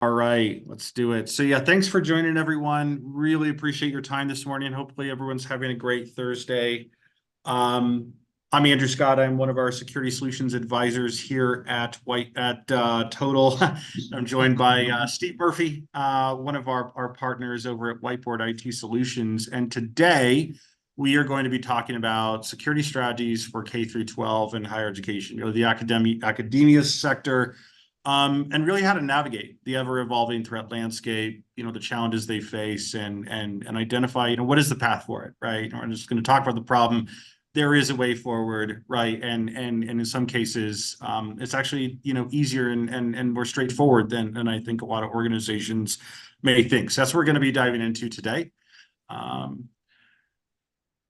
All right, let's do it. So yeah, thanks for joining everyone. Really appreciate your time this morning. Hopefully everyone's having a great Thursday. Um, I'm Andrew Scott. I'm one of our security solutions advisors here at Total. I'm joined by Steve Murphy, one of our partners over at Whiteboard IT Solutions. And today we are going to be talking about security strategies for K through 12 and higher education, the academia sector, and really how to navigate the ever-evolving threat landscape, the challenges they face, and identify, what is the path for it, right? We're just going to talk about the problem. There is a way forward, right? And in some cases, it's actually, easier and more straightforward than I think a lot of organizations may think. So that's what we're going to be diving into today. Um,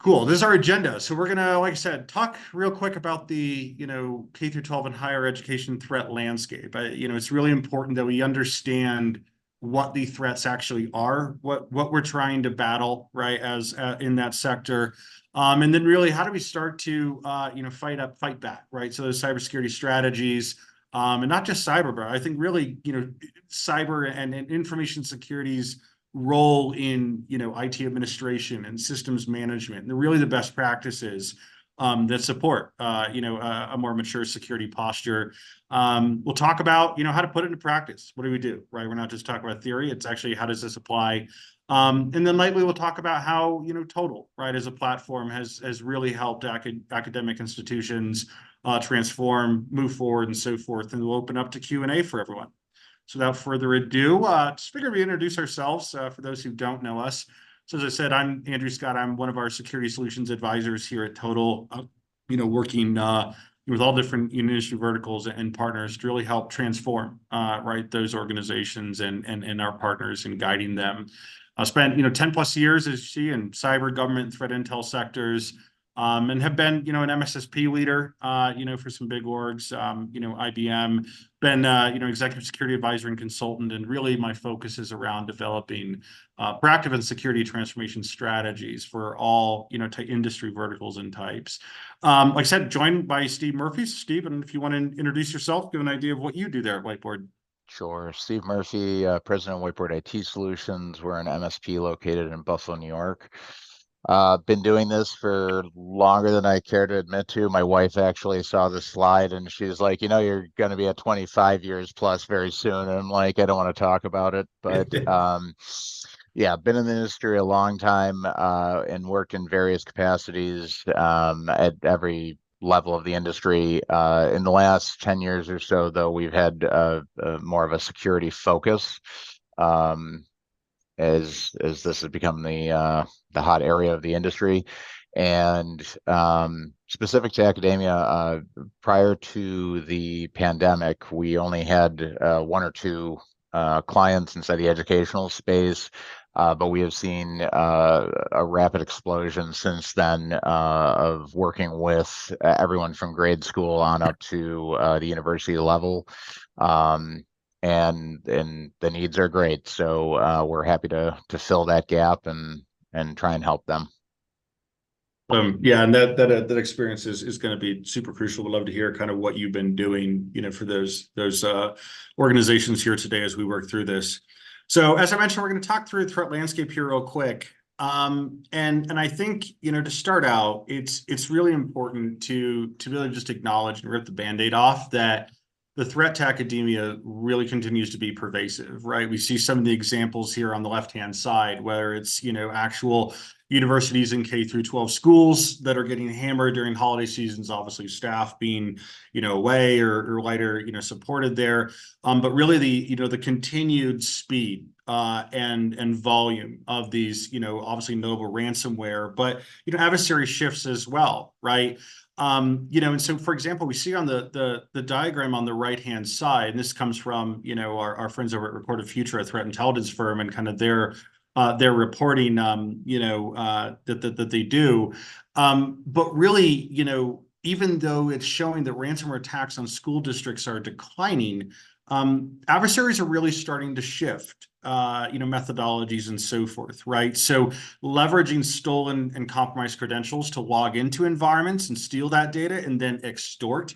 Cool. This is our agenda. So we're gonna, like I said, talk real quick about the, K through 12 and higher education threat landscape. It's really important that we understand what the threats actually are, what we're trying to battle, right, as in that sector, and then really how do we start to, fight back, right? So those cybersecurity strategies, and not just cyber, but I think really, cyber and information security's role in IT administration and systems management, and really the best practices that support a more mature security posture. We'll talk about how to put it into practice. What do we do, right? We're not just talking about theory. It's actually how does this apply. And then lightly we'll talk about how Total, right, as a platform has really helped academic institutions transform, move forward, and so forth. And we'll open up to Q&A for everyone. So without further ado, just figured we introduce ourselves for those who don't know us. So as I said, I'm Andrew Scott. I'm one of our security solutions advisors here at Total, working with all different industry verticals and partners to really help transform, right, those organizations and our partners and guiding them. I spent, 10 plus years, as you see, in cyber, government, threat intel sectors, and have been, an MSSP leader, for some big orgs, IBM, been, executive security advisor and consultant, and really my focus is around developing proactive and security transformation strategies for all, industry verticals and types. Like I said, joined by Steve Murphy. Steve, and if you want to introduce yourself, give an idea of what you do there at Whiteboard. Sure. Steve Murphy, President of Whiteboard IT Solutions. We're an MSP located in Buffalo, New York. Been doing this for longer than I care to admit to. My wife actually saw the slide and she's like, you're going to be at 25 years plus very soon. And I'm like, I don't want to talk about it. But yeah, been in the industry a long time and worked in various capacities at every level of the industry. In the last 10 years or so, though, we've had more of a security focus as this has become the hot area of the industry. And specific to academia, prior to the pandemic, we only had one or two clients inside the educational space. But we have seen a rapid explosion since then of working with everyone from grade school on up to the university level. And the needs are great. So we're happy to fill that gap and try and help them. Yeah, and that experience is going to be super crucial. We'd love to hear kind of what you've been doing, for those organizations here today as we work through this. So as I mentioned, we're going to talk through the threat landscape here real quick. And I think, to start out, it's really important to really just acknowledge and rip the Band-Aid off that the threat to academia really continues to be pervasive, right? We see some of the examples here on the left-hand side, whether it's, actual universities and K through 12 schools that are getting hammered during holiday seasons, obviously staff being, away or lighter, supported there. But really the continued speed and volume of these, obviously notable ransomware, but, adversary shifts as well, right? And so, for example, we see on the diagram on the right-hand side, and this comes from, our friends over at Recorded Future, a threat intelligence firm, and kind of their reporting, that they do. But really, even though it's showing that ransomware attacks on school districts are declining, adversaries are really starting to shift, methodologies and so forth, right? So leveraging stolen and compromised credentials to log into environments and steal that data and then extort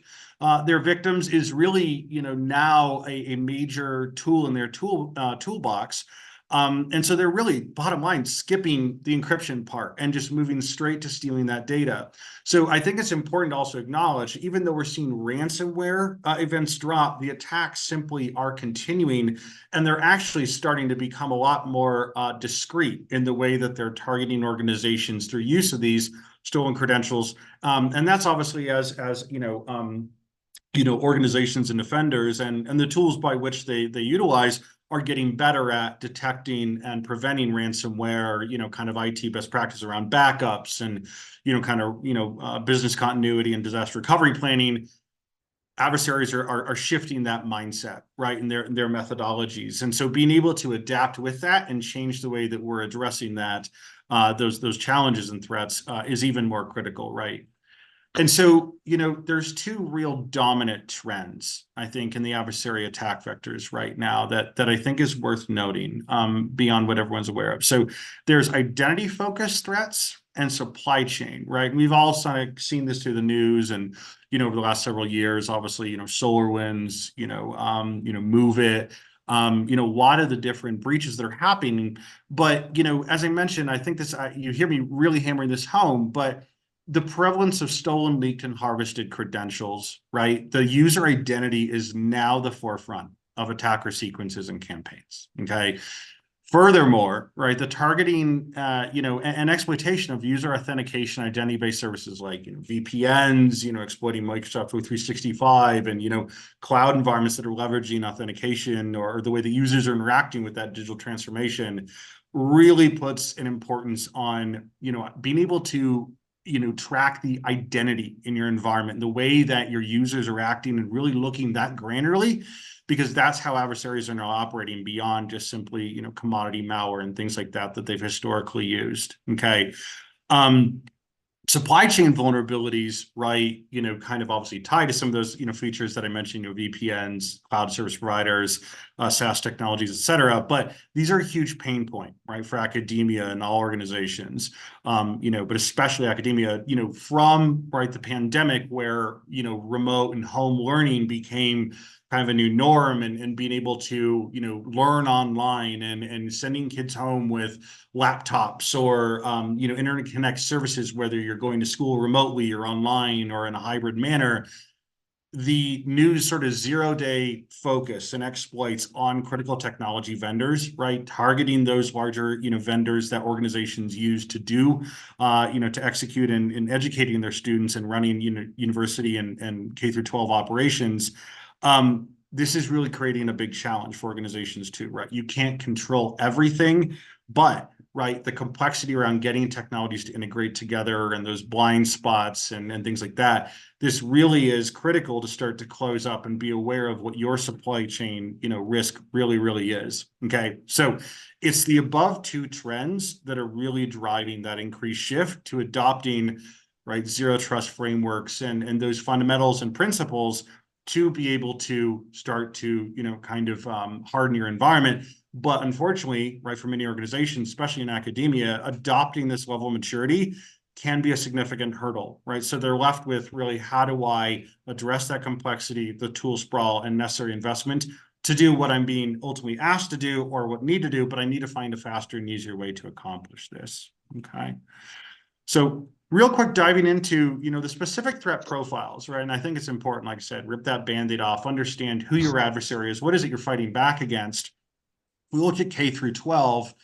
their victims is really, now a major tool in their toolbox. And so they're really, bottom line, skipping the encryption part and just moving straight to stealing that data. So I think it's important to also acknowledge, even though we're seeing ransomware events drop, the attacks simply are continuing, and they're actually starting to become a lot more discreet in the way that they're targeting organizations through use of these stolen credentials. And that's obviously as organizations and offenders and the tools by which they utilize are getting better at detecting and preventing ransomware, kind of IT best practice around backups and, business continuity and disaster recovery planning. Adversaries are shifting that mindset, right, in their methodologies. And so being able to adapt with that and change the way that we're addressing that, those challenges and threats is even more critical, right? And so, there's two real dominant trends, I think, in the adversary attack vectors right now that I think is worth noting, beyond what everyone's aware of. So there's identity-focused threats and supply chain, right? And we've all seen this through the news and, over the last several years, obviously, SolarWinds, Move It, a lot of the different breaches that are happening. But, as I mentioned, I think you hear me really hammering this home, but the prevalence of stolen, leaked, and harvested credentials, right? The user identity is now the forefront of attacker sequences and campaigns, okay? Furthermore, right, the targeting, and exploitation of user authentication identity-based services like, VPNs, exploiting Microsoft 365 and, cloud environments that are leveraging authentication or the way the users are interacting with that digital transformation really puts an importance on, being able to track the identity in your environment, the way that your users are acting and really looking that granularly, because that's how adversaries are now operating beyond just simply, commodity malware and things like that they've historically used. Okay. Supply chain vulnerabilities, right, kind of obviously tied to some of those, features that I mentioned, VPNs, cloud service providers, SaaS technologies, et cetera. But these are a huge pain point, right, for academia and all organizations, but especially academia, from, right, the pandemic where, remote and home learning became kind of a new norm and being able to, learn online and sending kids home with laptops or, internet connect services, whether you're going to school remotely or online or in a hybrid manner. The new sort of zero-day focus and exploits on critical technology vendors, right? Targeting those larger, vendors that organizations use to do, to execute and educating their students and running, university and K through 12 operations. This is really creating a big challenge for organizations too, right? You can't control everything, but right, the complexity around getting technologies to integrate together and those blind spots and things like that, this really is critical to start to close up and be aware of what your supply chain, risk really is. Okay, so it's the above two trends that are really driving that increased shift to adopting, right, zero trust frameworks and those fundamentals and principles to be able to start to, kind of harden your environment. But unfortunately, right, for many organizations, especially in academia, adopting this level of maturity can be a significant hurdle, right? So they're left with really, how do I address that complexity, the tool sprawl, and necessary investment to do what I'm being ultimately asked to do or what need to do, but I need to find a faster and easier way to accomplish this, okay? So real quick, diving into, the specific threat profiles, right? And I think it's important, like I said, rip that Band-Aid off, understand who your adversary is, what is it you're fighting back against. We look at K through 12,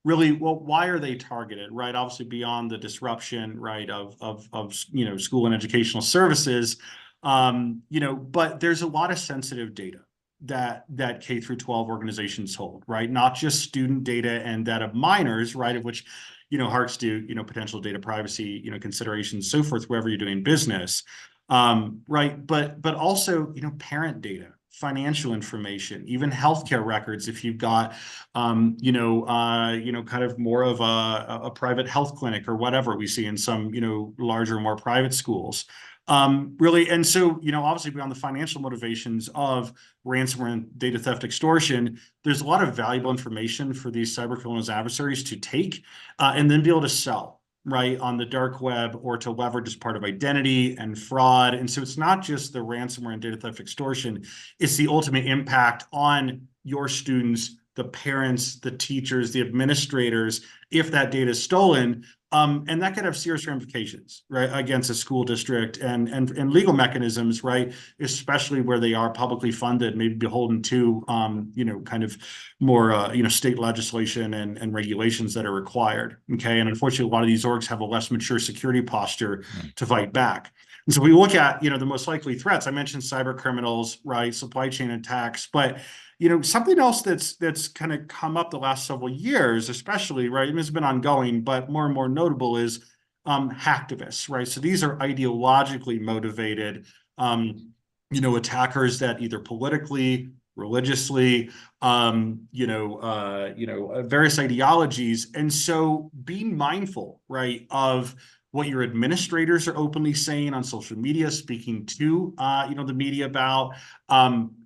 really, well, why are they targeted, right? Obviously beyond the disruption, right, of school and educational services, but there's a lot of sensitive data that K through 12 organizations hold, right? Not just student data and that of minors, right, of which, harks to, potential data privacy, considerations, so forth, wherever you're doing business, right? But also, parent data, financial information, even healthcare records. If you've got, kind of more of a private health clinic or whatever we see in some, larger, more private schools, Really, and so, obviously beyond the financial motivations of ransomware and data theft extortion, there's a lot of valuable information for these cybercriminals adversaries to take and then be able to sell, right, on the dark web or to leverage as part of identity and fraud. And so it's not just the ransomware and data theft extortion, it's the ultimate impact on your students, the parents, the teachers, the administrators, if that data is stolen. And that could have serious ramifications, right, against a school district and legal mechanisms, right, especially where they are publicly funded, maybe beholden to, kind of more, state legislation and regulations that are required. Okay, and unfortunately, a lot of these orgs have a less mature security posture Mm. to fight back. And so we look at, the most likely threats. I mentioned cyber criminals, right, supply chain attacks, but something else that's kind of come up the last several years, especially, right, and it's been ongoing, but more and more notable is hacktivists, right? So these are ideologically motivated, attackers that either politically, religiously, various ideologies. And so being mindful, right, of what your administrators are openly saying on social media, speaking to, the media about,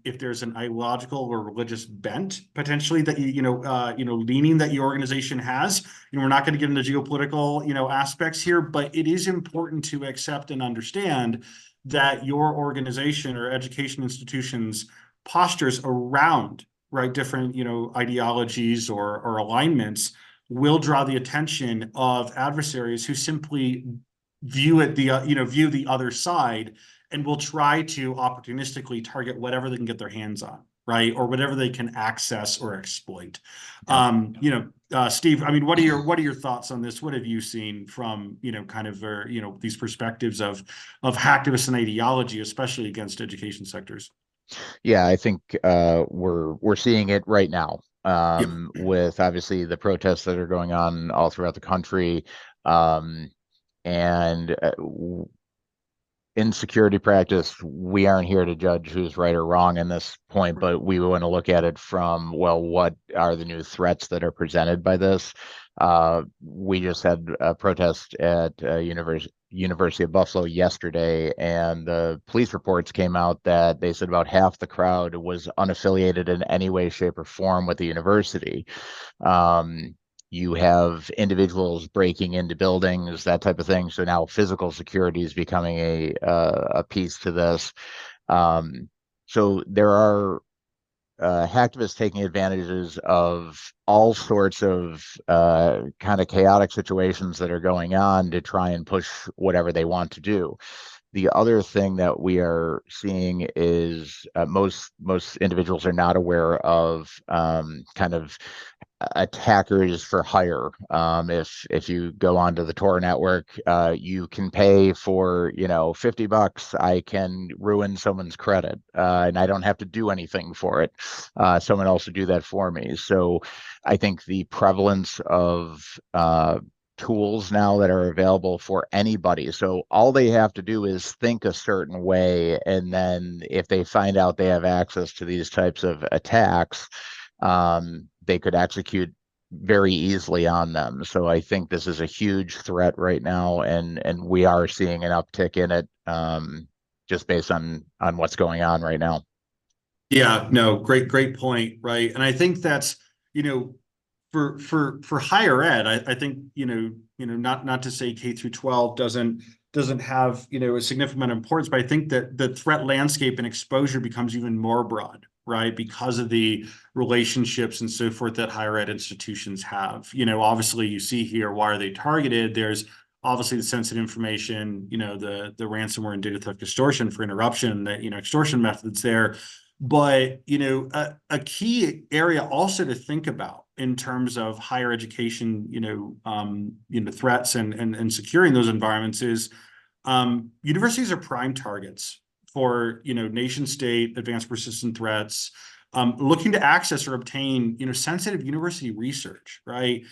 if there's an ideological or religious bent potentially that leaning that your organization has. We're not going to get into geopolitical, aspects here, but it is important to accept and understand that your organization or education institutions postures around, right, different, ideologies or alignments will draw the attention of adversaries who simply view the other side and will try to opportunistically target whatever they can get their hands on, right, or whatever they can access or exploit. Yep. Steve, I mean, what are your thoughts on this? What have you seen from, kind of these perspectives of hacktivists and ideology, especially against education sectors? Yeah, I think we're seeing it right now, Yep. with obviously the protests that are going on all throughout the country, um, and in security practice, we aren't here to judge who's right or wrong in this point, but we want to look at it from, well, what are the new threats that are presented by this? We just had a protest at University of Buffalo yesterday, and the police reports came out that they said about half the crowd was unaffiliated in any way, shape, or form with the university. Um, you have individuals breaking into buildings, that type of thing. So now physical security is becoming a piece to this. Um, so there are hacktivists taking advantages of all sorts of kind of chaotic situations that are going on to try and push whatever they want to do. The other thing that we are seeing is most individuals are not aware of kind of attackers for hire. If you go onto the Tor network, you can pay for, $50. I can ruin someone's credit, and I don't have to do anything for it. Someone else will do that for me. So I think the prevalence of tools now that are available for anybody. So all they have to do is think a certain way, and then if they find out they have access to these types of attacks, they could execute very easily on them. So I think this is a huge threat right now, and we are seeing an uptick in it, just based on what's going on right now. Yeah, no, great point, right? And I think that's, you know, for higher ed, I think, not to say K through 12 doesn't have, a significant amount of importance, but I think that the threat landscape and exposure becomes even more broad, right? Because of the relationships and so forth that higher ed institutions have. Obviously you see here, why are they targeted? There's obviously the sensitive information, the ransomware and data theft extortion for interruption, that, extortion methods there. But, a key area also to think about in terms of higher education, threats and securing those environments is, universities are prime targets for, nation state advanced persistent threats, looking to access or obtain, sensitive university research, right?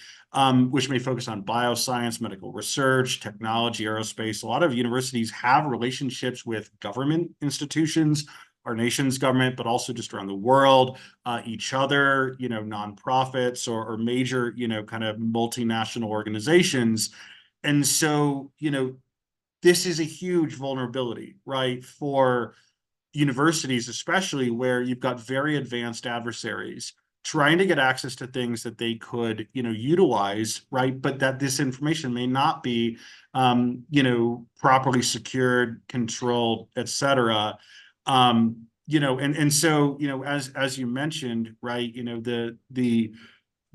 Which may focus on bioscience, medical research, technology, aerospace. A lot of universities have relationships with government institutions, our nation's government, but also just around the world, each other, nonprofits or major, kind of multinational organizations. And so, this is a huge vulnerability, right? For universities, especially where you've got very advanced adversaries trying to get access to things that they could, utilize, right? But that this information may not be, properly secured, controlled, et cetera. And so, as you mentioned, right,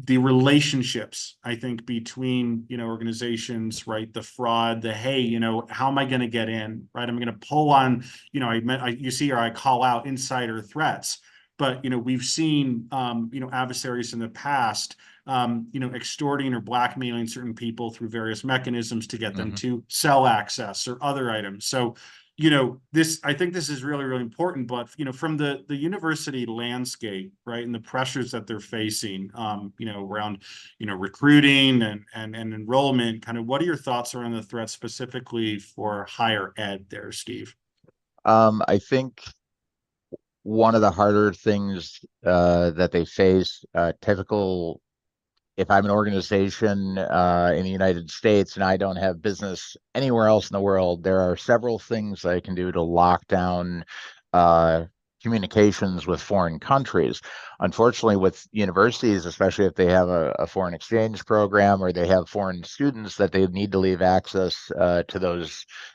the relationships, I think, between, organizations, right? The fraud, the, hey, how am I going to get in, right? I'm going to pull on, you see, or I call out insider threats, but, we've seen, adversaries in the past, extorting or blackmailing certain people through various mechanisms to get them Hmm. to sell access or other items. So, I think this is really, really important, but, from the university landscape, right, and the pressures that they're facing, around, recruiting and enrollment, kind of what are your thoughts around the threat specifically for higher ed there, Steve? I think one of the harder things that they face, typical if I'm an organization in the United States and I don't have business anywhere else in the world, there are several things I can do to lock down uh, communications with foreign countries. Unfortunately, with universities, especially if they have a foreign exchange program or they have foreign students that they need to leave access to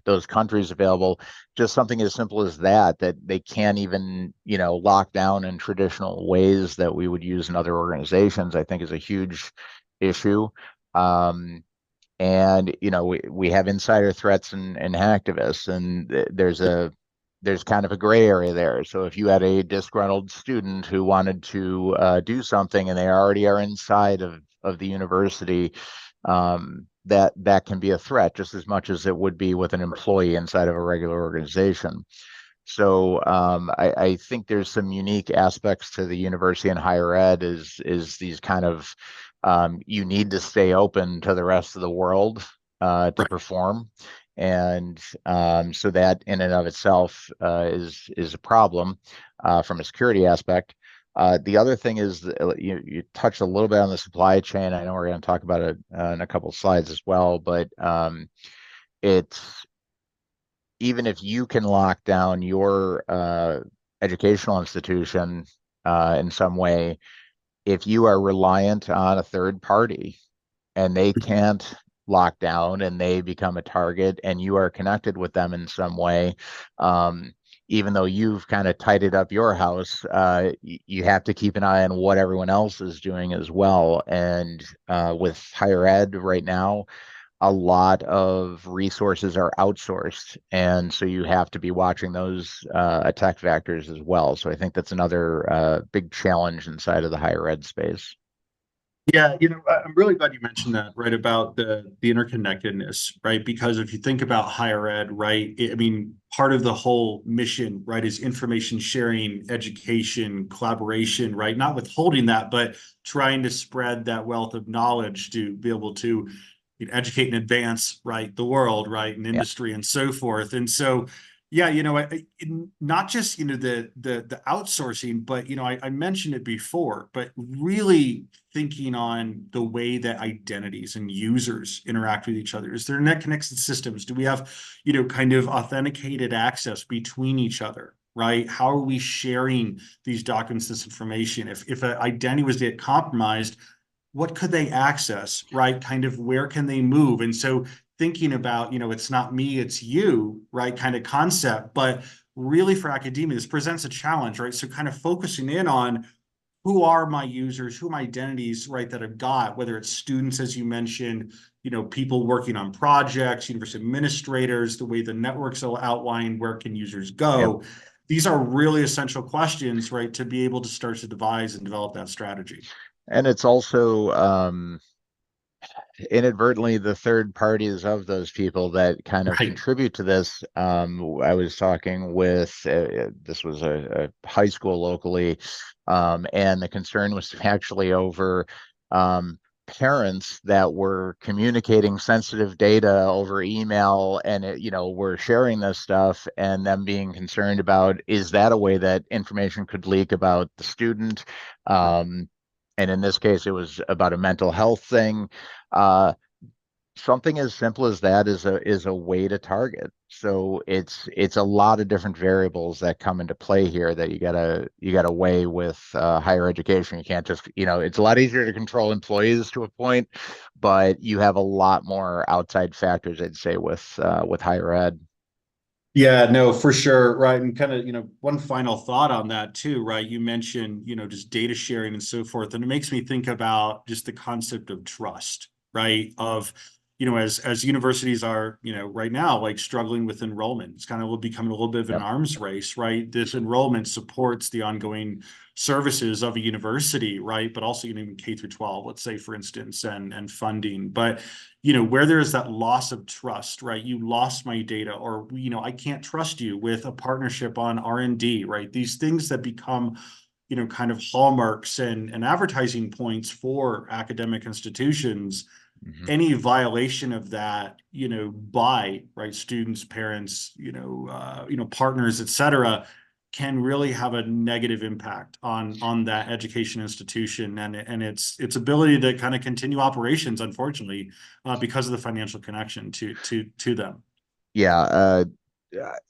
those countries available, just something as simple as that they can't even, lock down in traditional ways that we would use in other organizations, I think is a huge issue. Um, and we have insider threats and hacktivists, and there's kind of a gray area there. So if you had a disgruntled student who wanted to do something and they already are inside of the university, that can be a threat just as much as it would be with an employee inside of a regular organization. So I think there's some unique aspects to the university and higher ed is these kind of you need to stay open to the rest of the world to Right. perform, and so that in and of itself is a problem from a security aspect. The other thing is you touched a little bit on the supply chain. I know we're going to talk about it in a couple of slides as well, but it's even if you can lock down your educational institution in some way, if you are reliant on a third party and they can't lock down and they become a target and you are connected with them in some way, um, even though you've kind of tidied up your house, you have to keep an eye on what everyone else is doing as well. And with higher ed right now, a lot of resources are outsourced, and so you have to be watching those attack vectors as well. So I think that's another big challenge inside of the higher ed space. Yeah, I'm really glad you mentioned that, right, about the interconnectedness, right? Because if you think about higher ed, right, I mean, part of the whole mission, right, is information sharing, education, collaboration, right? Not withholding that, but trying to spread that wealth of knowledge to be able to educate and advance, right, the world, right, and Yeah. industry and so forth. And so, yeah, not just the outsourcing, but I mentioned it before, but really thinking on the way that identities and users interact with each other. Is there net connected systems? Do we have, kind of authenticated access between each other? Right? How are we sharing these documents, this information? If an identity was to get compromised, what could they access, right? Kind of where can they move? And so thinking about, it's not me, it's you, right? Kind of concept, but really for academia, this presents a challenge, right? So kind of focusing in on who are my users, who are my identities, right, that I've got, whether it's students, as you mentioned, people working on projects, university administrators, the way the networks will outline where can users Yep. go. These are really essential questions, right, to be able to start to devise and develop that strategy. And it's also inadvertently the third parties of those people that kind of Right. contribute to this. I was talking with this was a high school locally, and the concern was actually over parents that were communicating sensitive data over email, and were sharing this stuff, and them being concerned about is that a way that information could leak about the student. Um, and in this case, it was about a mental health thing. Uh, something as simple as that is a way to target. So it's a lot of different variables that come into play here that you gotta weigh with higher education. You can't just, it's a lot easier to control employees to a point, but you have a lot more outside factors, I'd say, with higher ed. Yeah, no, for sure. Right. And kind of, one final thought on that too, right? You mentioned, just data sharing and so forth. And it makes me think about just the concept of trust, right? Of, as universities are, right now, like struggling with enrollment, it's kind of becoming a little bit of an Yep. arms race, right? This enrollment supports the ongoing services of a university, right? But also, even K-12, let's say, for instance, and funding. But where there is that loss of trust, right? You lost my data, or, I can't trust you with a partnership on R&D, right? These things that become, kind of hallmarks and advertising points for academic institutions. Mhm. Any violation of that, by right students, parents, partners, et cetera, can really have a negative impact on that education institution and its ability to kind of continue operations, unfortunately, because of the financial connection to them. Yeah,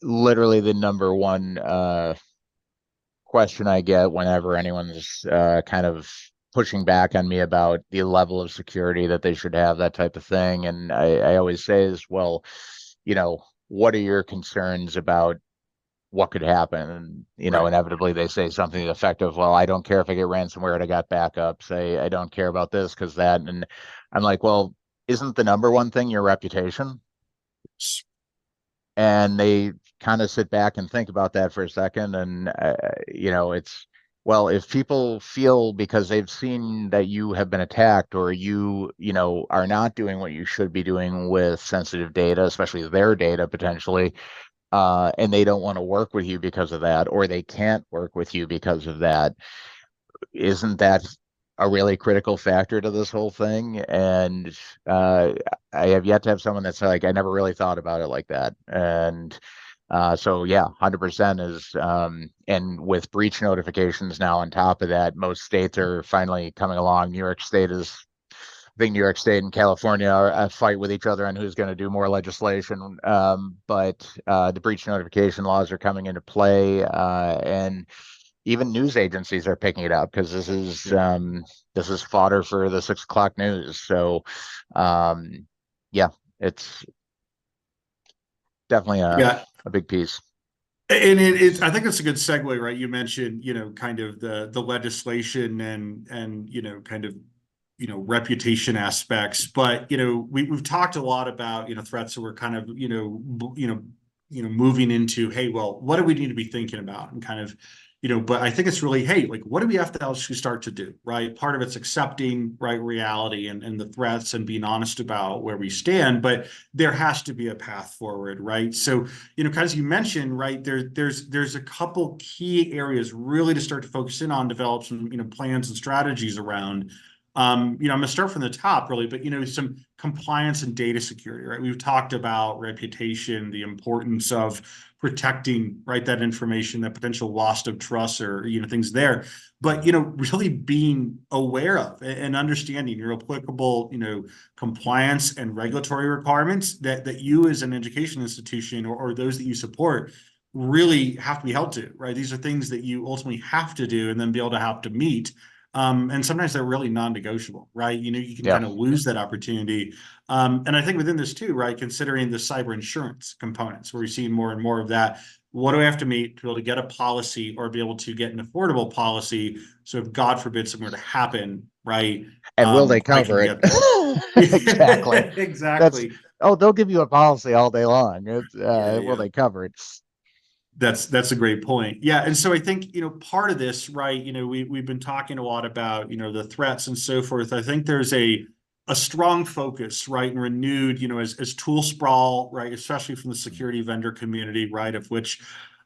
literally the number one question I get whenever anyone's kind of pushing back on me about the level of security that they should have, that type of thing. And I always say is, well, what are your concerns about what could happen? And, Right. inevitably they say something effective, well, I don't care if I get ransomware and I got backups. I don't care about this because that. And I'm like, well, isn't the number one thing your reputation? And they kind of sit back and think about that for a second. And, it's, well, if people feel because they've seen that you have been attacked or are not doing what you should be doing with sensitive data, especially their data potentially, and they don't want to work with you because of that, or they can't work with you because of that, isn't that a really critical factor to this whole thing? And uh, I have yet to have someone that's like, I never really thought about it like that. And so yeah, 100% is, and with breach notifications now on top of that, most states are finally coming along. New York State is, I think New York State and California are a fight with each other on who's going to do more legislation. But the breach notification laws are coming into play, and even news agencies are picking it up because Yeah. this is fodder for the 6 o'clock news. So, um, yeah, it's definitely Yeah. a big piece. And I think it's a good segue, right? You mentioned, kind of the legislation and kind of reputation aspects, but we've talked a lot about threats that we're kind of moving into. Hey, well, what do we need to be thinking about, and kind of but I think it's really, hey, like, what do we have to actually start to do, right? Part of it's accepting, right, reality and the threats and being honest about where we stand, but there has to be a path forward, right? So as you mentioned, right, there's a couple key areas really to start to focus in on, develop some, plans and strategies around. I'm going to start from the top, really, but some compliance and data security, right? We've talked about reputation, the importance of protecting, right, that information, that potential loss of trust, or things there. But really being aware of and understanding your applicable, compliance and regulatory requirements that you as an education institution, or those that you support, really have to be held to, right? These are things that you ultimately have to do and then be able to have to meet. And sometimes they're really non-negotiable, right? You can Yeah. kind of lose that opportunity. And I think within this too, right, considering the cyber insurance components, where we're seeing more and more of that. What do I have to meet to be able to get a policy or be able to get an affordable policy? So if God forbid something were to happen, right, And will they I can cover it? get there. Exactly. That's, Exactly. oh, they'll give you a policy all day long. It's, Yeah, will yeah. they cover it? That's a great point. Yeah, and so I think, part of this, right, we've been talking a lot about, the threats and so forth. I think there's a strong focus, right, and renewed, as tool sprawl, right, especially from the security vendor community, right, of which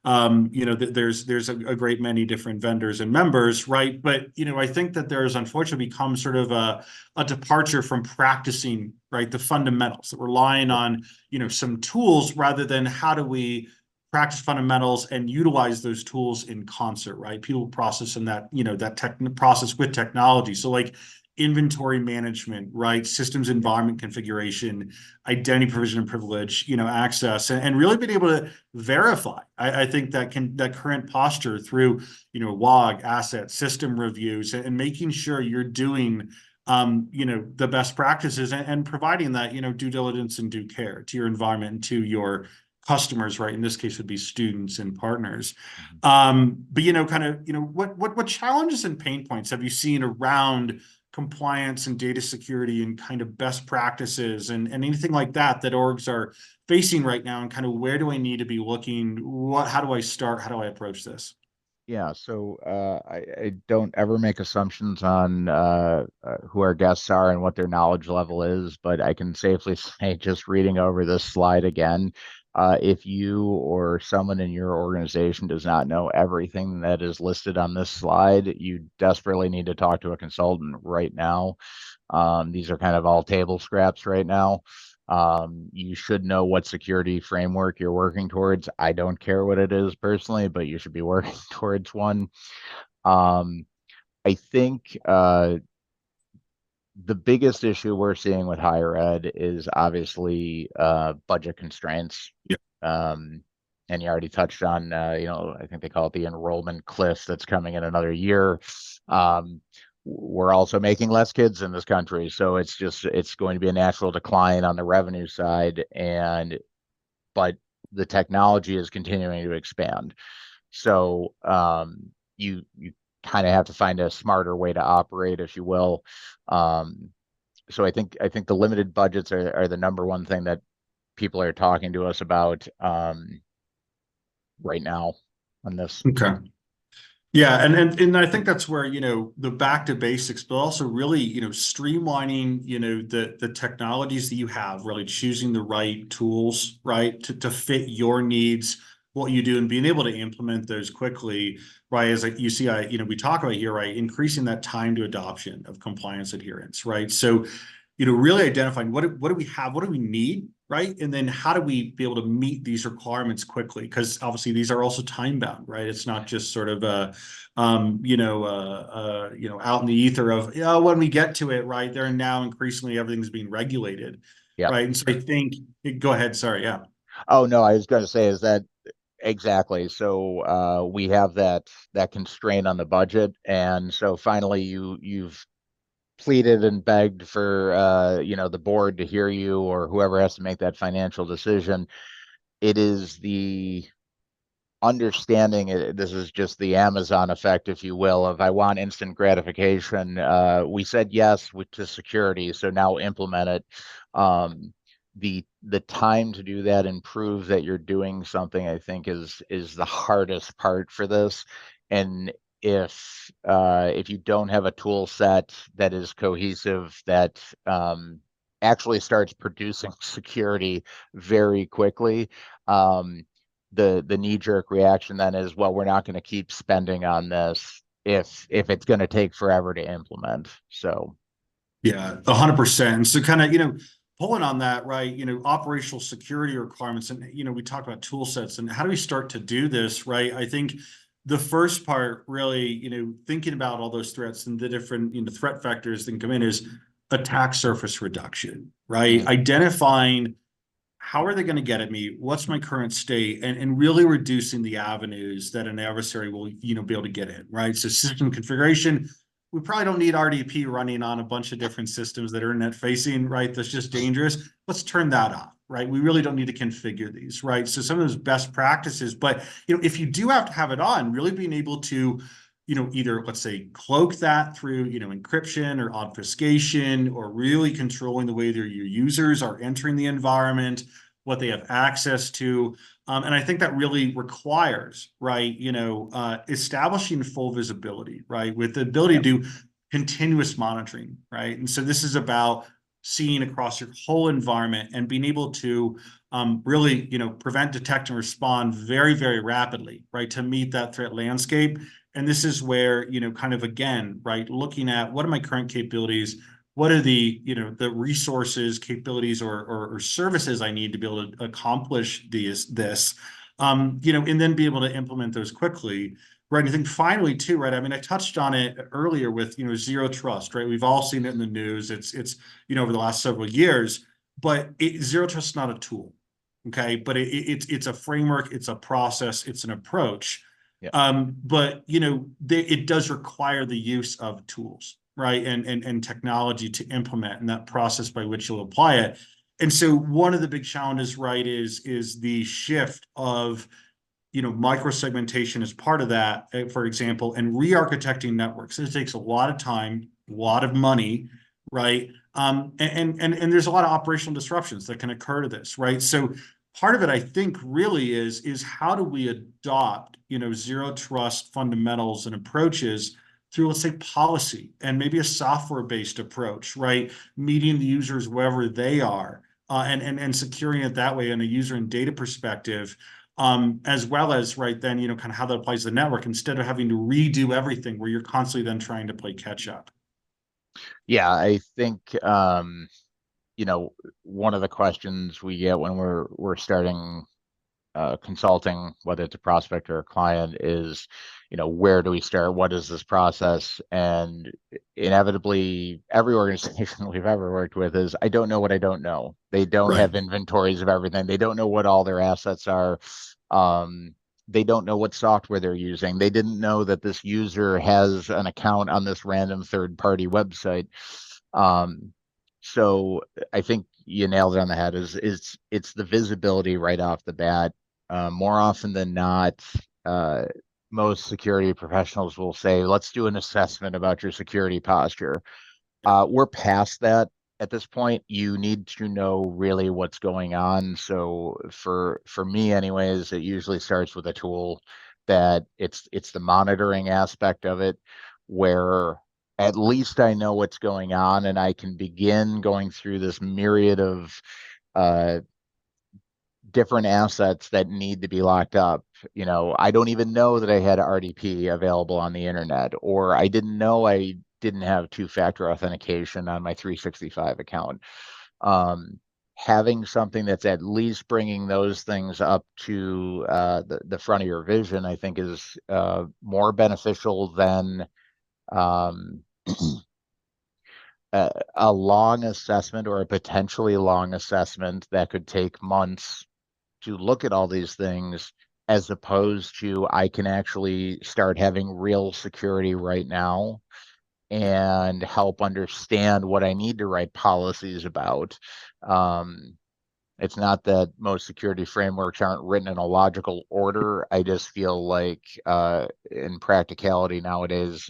there's a great many different vendors and members, right? But I think that there's unfortunately become sort of a departure from practicing, right, the fundamentals, that we're relying Yep. on, some tools rather than how do we practice fundamentals and utilize those tools in concert, right? People process in that, that tech process with technology. So like, inventory management, right? Systems environment configuration, identity provision and privilege, access, and really being able to verify. I think that current posture through, log, asset, system reviews, and making sure you're doing the best practices and providing that, due diligence and due care to your environment and to your customers, right? In this case would be students and partners. Mhm. But what challenges and pain points have you seen around compliance and data security and kind of best practices and anything like that orgs are facing right now, and kind of where do I need to be looking? How do I start? How do I approach this? Yeah, so I don't ever make assumptions on who our guests are and what their knowledge level is, but I can safely say, just reading over this slide again, if you or someone in your organization does not know everything that is listed on this slide, you desperately need to talk to a consultant right now. These are kind of all table scraps right now. You should know what security framework you're working towards. I don't care what it is personally, but you should be working towards one. Um, I think the biggest issue we're seeing with higher ed is obviously budget constraints. Yeah. Um, and you already touched on, I think they call it the enrollment cliff that's coming in another year. Um, we're also making less kids in this country, so it's going to be a natural decline on the revenue side, but the technology is continuing to expand. So you kind of have to find a smarter way to operate, if you will. Um, so I think the limited budgets are the number one thing that people are talking to us about right now on this. Okay. Yeah, and I think that's where, the back to basics, but also really, streamlining, the technologies that you have, really choosing the right tools, right, to fit your needs, what you do, and being able to implement those quickly, right? As you see, we talk about here, right, increasing that time to adoption of compliance adherence, right? So, really identifying what do we have, what do we need, right? And then how do we be able to meet these requirements quickly? Because obviously these are also time bound, right? It's not just sort of out in the ether of, when we get to it, right? They're now increasingly everything's being regulated, Yep. right? And so I think, go ahead, sorry, yeah. Oh no, I was going to say is that exactly. So we have that constraint on the budget, and so finally you've pleaded and begged for the board to hear you or whoever has to make that financial decision. It is the understanding it, this is just the Amazon effect, if you will, of I want instant gratification. We said yes to security, so now implement it. Um, the time to do that and prove that you're doing something, I think, is the hardest part for this. And if you don't have a tool set that is cohesive, that actually starts producing security very quickly, um, the knee-jerk reaction then is, well, we're not going to keep spending on this if it's going to take forever to implement. So Yeah, 100%. So kind of, pulling on that, right? Operational security requirements, and we talked about tool sets and how do we start to do this, right? I think the first part, really, thinking about all those threats and the different, threat vectors that can come in is attack surface reduction, right? mhm, Identifying how are they going to get at me? What's my current state? And really reducing the avenues that an adversary will, be able to get in, right? So system configuration, we probably don't need RDP running on a bunch of different systems that are internet facing, right? That's just dangerous. Let's turn that off, right? We really don't need to configure these, right? So some of those best practices, but if you do have to have it on, really being able to, either let's say cloak that through, encryption or obfuscation, or really controlling the way that your users are entering the environment, what they have access to. And I think that really requires, right, establishing full visibility, right, with the ability yep, to do continuous monitoring, right? And so this is about seeing across your whole environment and being able to really, prevent, detect, and respond very, very rapidly, right, to meet that threat landscape. And this is where, kind of again, right, looking at what are my current capabilities, what are the, the resources, capabilities, or services I need to be able to accomplish this, And then be able to implement those quickly. Right. I think finally too, right. I mean, I touched on it earlier with, zero trust, right? We've all seen it in the news. It's over the last several years, but zero trust is not a tool. Okay. But it's a framework, it's a process, it's an approach. Yeah. But it does require the use of tools, right? And technology to implement and that process by which you'll apply it. And so one of the big challenges, right, is the shift of microsegmentation is part of that, for example, and re-architecting networks. It takes a lot of time, a lot of money, right? And there's a lot of operational disruptions that can occur to this, right? So part of it, I think, really is how do we adopt, zero trust fundamentals and approaches through, let's say, policy and maybe a software-based approach, right? Meeting the users wherever they are, and securing it that way in a user and data perspective, as well as, right, then, kind of how that applies to the network instead of having to redo everything where you're constantly then trying to play catch up. Yeah, I think one of the questions we get when we're starting consulting, whether it's a prospect or a client, is, where do we start? What is this process? And inevitably, every organization we've ever worked with is, I don't know what I don't know. They don't Right. have inventories of everything. They don't know what all their assets are. Um, they don't know what software they're using. They didn't know that this user has an account on this random third-party website. Um, so I think you nailed it on the head. It's the visibility right off the bat. More often than not, uh, most security professionals will say, let's do an assessment about your security posture. We're past that at this point. You need to know really what's going on. So for me anyways, it usually starts with a tool that it's the monitoring aspect of it, where at least I know what's going on and I can begin going through this myriad of uh, different assets that need to be locked up. I don't even know that I had RDP available on the internet, or I didn't know I didn't have two-factor authentication on my 365 account. Um, Having something that's at least bringing those things up to the front of your vision, I think, is more beneficial than um, a long assessment or a potentially long assessment that could take months to look at all these things, as opposed to I can actually start having real security right now and help understand what I need to write policies about. Um, it's not that most security frameworks aren't written in a logical order. I just feel like in practicality nowadays,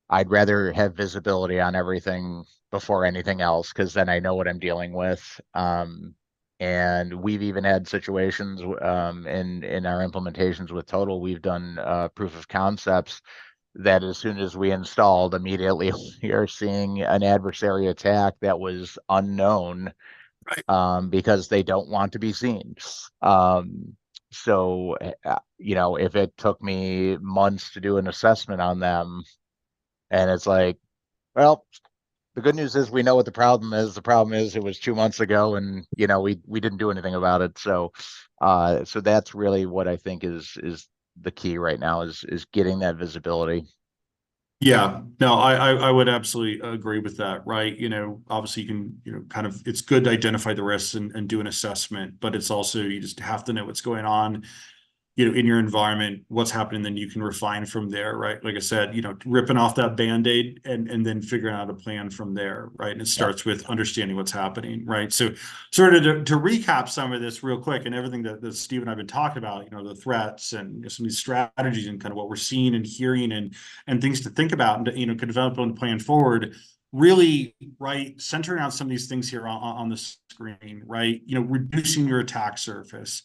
I'd rather have visibility on everything before anything else, because then I know what I'm dealing with. And we've even had situations in our implementations with Total. We've done proof of concepts that as soon as we installed, immediately we are seeing an adversary attack that was unknown, Right. because they don't want to be seen. Um, so, if it took me months to do an assessment on them, and it's like, well, the good news is we know what the problem is. The problem is it was 2 months ago, and we didn't do anything about it. So that's really what I think is the key right now, is getting that visibility. Yeah, no, I would absolutely agree with that, right? Obviously you can, kind of, it's good to identify the risks and do an assessment, but it's also, you just have to know what's going on, in your environment, what's happening, then you can refine from there, right? Like I said, ripping off that Band-Aid and then figuring out a plan from there, right? And it Yep. starts with understanding what's happening, right? So sort of to recap some of this real quick and everything that Steve and I've been talking about, the threats and some of these strategies and kind of what we're seeing and hearing and things to think about and, to develop and plan forward. Really, right, centering out some of these things here on the screen, right? Reducing your attack surface.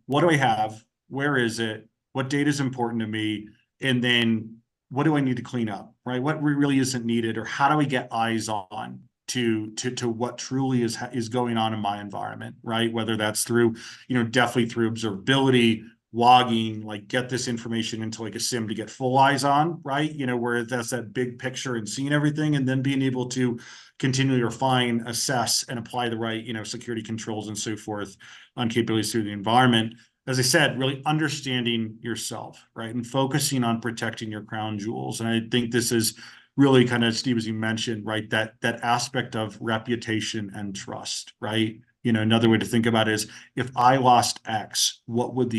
What do I have? Where is it? What data is important to me? And then what do I need to clean up, right? What really isn't needed, or how do we get eyes on to what truly is going on in my environment, right? Whether that's through, definitely through observability, logging, like get this information into like a SIM to get full eyes on, right? Where that's that big picture and seeing everything, and then being able to continually refine, assess, and apply the right, security controls and so forth on capabilities through the environment. As I said, really understanding yourself, right? And focusing on protecting your crown jewels. And I think this is really kind of, Steve, as you mentioned, right, that aspect of reputation and trust, right? Another way to think about it is, if I lost X, what would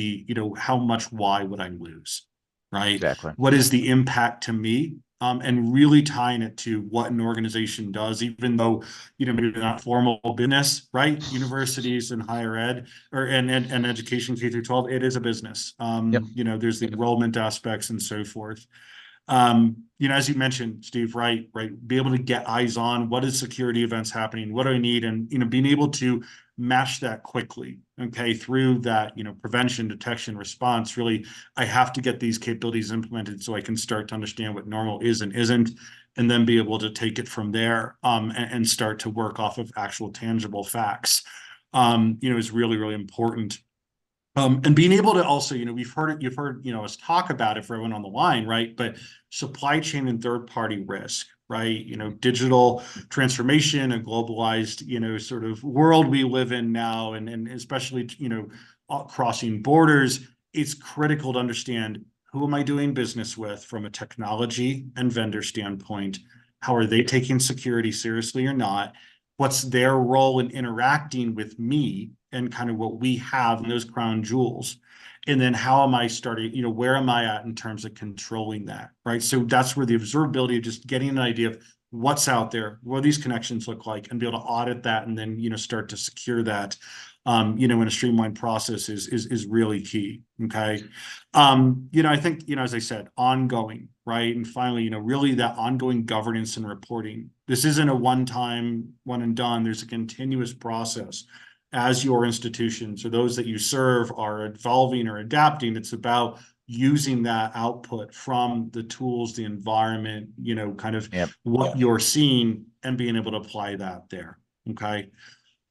how much Y would I lose, right? Exactly. What is the impact to me? And really tying it to what an organization does, even though, maybe not formal business, right? Universities and higher ed and education K through 12, it is a business. Yep. There's the enrollment aspects and so forth. As you mentioned, Steve, right, be able to get eyes on what is security events happening, what do I need, and being able to match that quickly, okay, through that, prevention, detection, response. Really, I have to get these capabilities implemented so I can start to understand what normal is and isn't, and then be able to take it from there, and start to work off of actual tangible facts. Is really, really important. And being able to also, you've heard, us talk about it for everyone on the line, right? But supply chain and third party risk, right? Digital transformation and globalized, sort of world we live in now, and especially, crossing borders, it's critical to understand, who am I doing business with from a technology and vendor standpoint? How are they taking security seriously or not? What's their role in interacting with me and kind of what we have in those crown jewels? And then how am I starting, where am I at in terms of controlling that, right? So that's where the observability of just getting an idea of what's out there, what these connections look like, and be able to audit that, and then, start to secure that, in a streamlined process is really key. Okay. I think, as I said, ongoing, right? And finally, really that ongoing governance and reporting. This isn't a one-time, one and done. There's a continuous process as your institutions or those that you serve are evolving or adapting. It's about using that output from the tools, the environment, kind of Yep. what you're seeing, and being able to apply that there. Okay.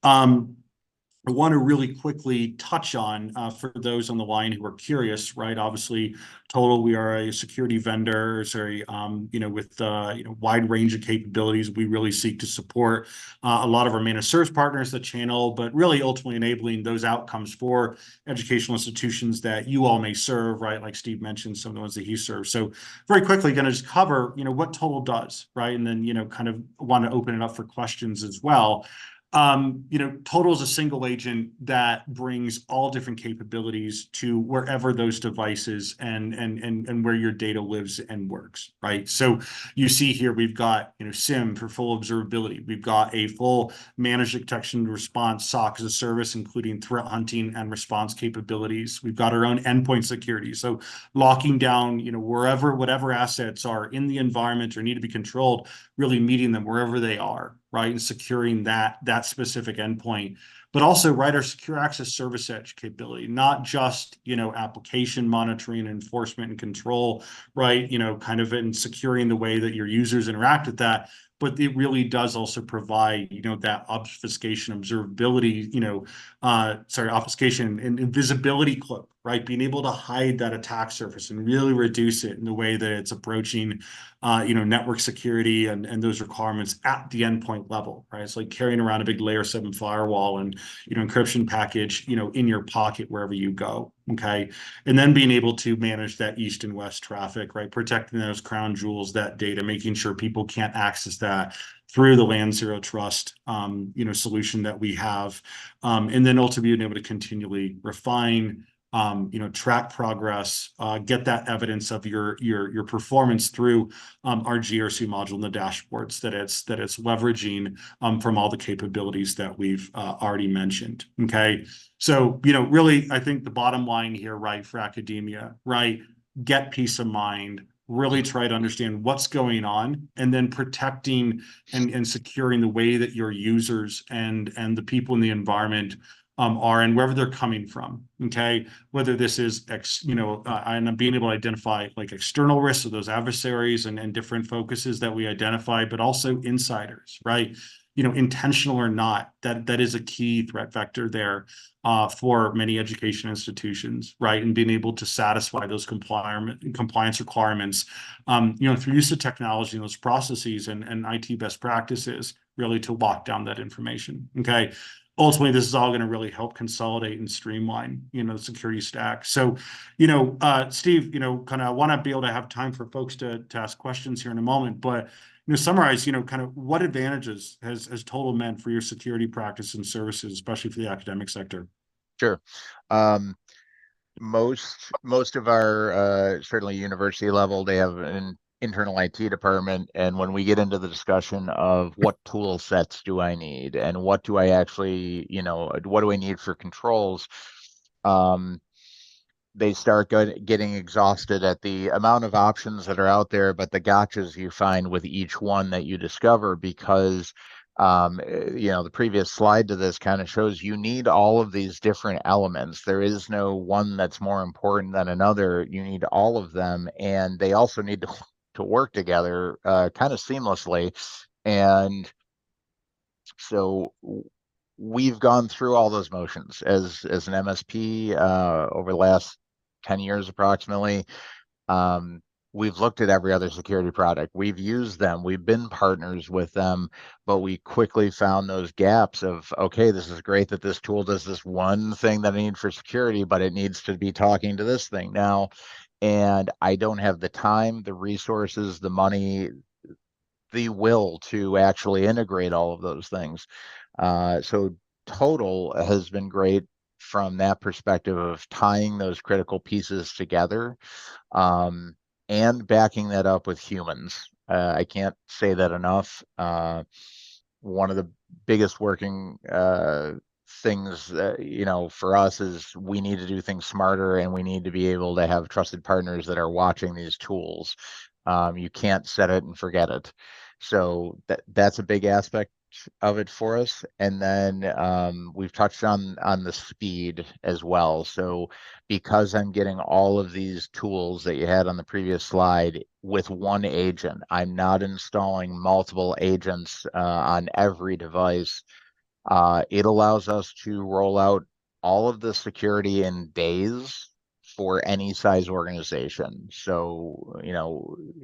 Um, I want to really quickly touch on, for those on the line who are curious, right? Obviously, Total, we are a security vendor, sorry, with wide range of capabilities. We really seek to support a lot of our managed service partners, the channel, but really ultimately enabling those outcomes for educational institutions that you all may serve, right? Like Steve mentioned, some of the ones that he serves. So very quickly, going to just cover, what Total does, right? And then, kind of want to open it up for questions as well. Total is a single agent that brings all different capabilities to wherever those devices and where your data lives and works, right? So you see here, we've got, SIM for full observability. We've got a full managed detection and response SOC as a service, including threat hunting and response capabilities. We've got our own endpoint security. So locking down, wherever, whatever assets are in the environment or need to be controlled, really meeting them wherever they are, right? And securing that specific endpoint, but also, right, our secure access service edge capability, not just, application monitoring and enforcement and control, right? Kind of in securing the way that your users interact with that, but it really does also provide, that obfuscation, observability, obfuscation and visibility cloak, right? Being able to hide that attack surface and really reduce it in the way that it's approaching, network security and those requirements at the endpoint level, right? It's like carrying around a big layer 7 firewall and, encryption package, in your pocket wherever you go. Okay. And then being able to manage that east and west traffic, right? Protecting those crown jewels, that data, making sure people can't access that through the land zero trust, solution that we have. And then also being able to continually refine, track progress, get that evidence of your performance through, our GRC module and the dashboards that it's leveraging, from all the capabilities that we've already mentioned. Okay, so really, I think the bottom line here, right, for academia, right, get peace of mind. Really try to understand what's going on, and then protecting and securing the way that your users and the people in the environment, are, and wherever they're coming from. Okay, whether this is and being able to identify like external risks of those adversaries and different focuses that we identify, but also insiders, right? intentional or not, that is a key threat vector there for many education institutions, right? And being able to satisfy those compliance requirements, through use of technology and those processes and IT best practices, really to lock down that information. Okay. Ultimately, this is all going to really help consolidate and streamline, the security stack. So, Steve, kind of want to be able to have time for folks to ask questions here in a moment, but summarize, kind of what advantages has Total meant for your security practice and services, especially for the academic sector? Sure. Um, most of our certainly university level, they have an internal IT department, and when we get into the discussion of what tool sets do I need and what do I actually, what do I need for controls, um, they start getting exhausted at the amount of options that are out there, but the gotchas you find with each one that you discover because the previous slide to this kind of shows you need all of these different elements. There is no one that's more important than another. You need all of them, and they also need to work together kind of seamlessly. And so we've gone through all those motions as an MSP over the last 10 years approximately. Um, we've looked at every other security product. We've used them. We've been partners with them, but we quickly found those gaps of, okay, this is great that this tool does this one thing that I need for security, but it needs to be talking to this thing now. And I don't have the time, the resources, the money, the will to actually integrate all of those things. So Total has been great from that perspective of tying those critical pieces together, um, and backing that up with humans. I can't say that enough. One of the biggest working things, for us is we need to do things smarter and we need to be able to have trusted partners that are watching these tools. You can't set it and forget it. So that's a big aspect of it for us. And then we've touched on the speed as well. So because I'm getting all of these tools that you had on the previous slide with one agent, I'm not installing multiple agents on every device. It allows us to roll out all of the security in days for any size organization. So,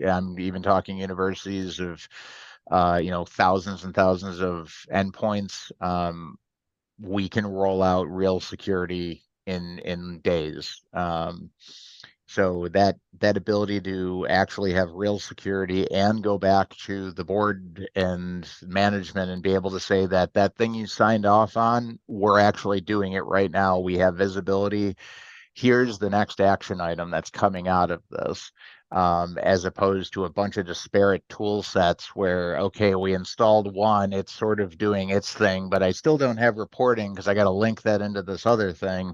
I'm even talking universities of, thousands and thousands of endpoints. We can roll out real security in days. So that ability to actually have real security and go back to the board and management and be able to say that that thing you signed off on, we're actually doing it right now. We have visibility. Here's the next action item that's coming out of this, as opposed to a bunch of disparate tool sets where, okay, we installed one, it's sort of doing its thing, but I still don't have reporting because I got to link that into this other thing.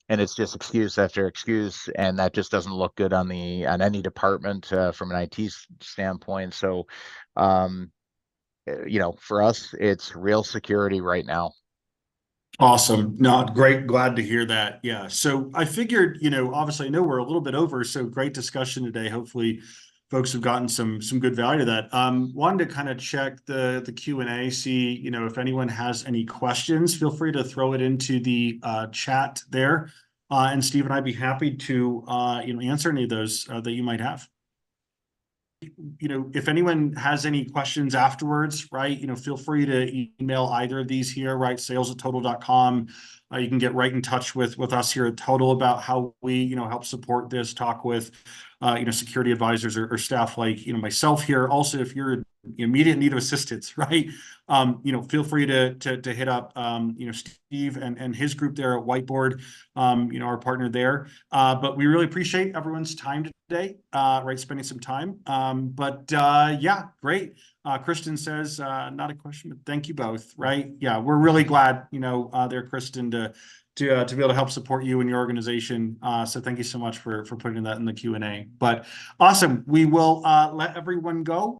And it's just excuse after excuse, and that just doesn't look good on any department from an IT standpoint. So, for us, it's real security right now. Awesome. No, great. Glad to hear that. Yeah. So I figured, obviously I know we're a little bit over, so great discussion today. Hopefully folks have gotten some good value to that. Wanted to kind of check the Q&A, see, if anyone has any questions, feel free to throw it into the chat there. And Steve and I'd be happy to answer any of those that you might have. If anyone has any questions afterwards, right, feel free to email either of these here, right, sales@total.com. You can get right in touch with us here at Total about how we, help support this, talk with, security advisors or staff like, myself here. Also, if you're in immediate need of assistance, right, feel free to hit up, Steve and his group there at Whiteboard, our partner there. But we really appreciate everyone's time today, right, spending some time. Yeah, great. Kristen says, not a question, but thank you both, right? Yeah, we're really glad, there, Kristen, to be able to help support you and your organization. So thank you so much for putting that in the Q&A. But awesome. We will let everyone go.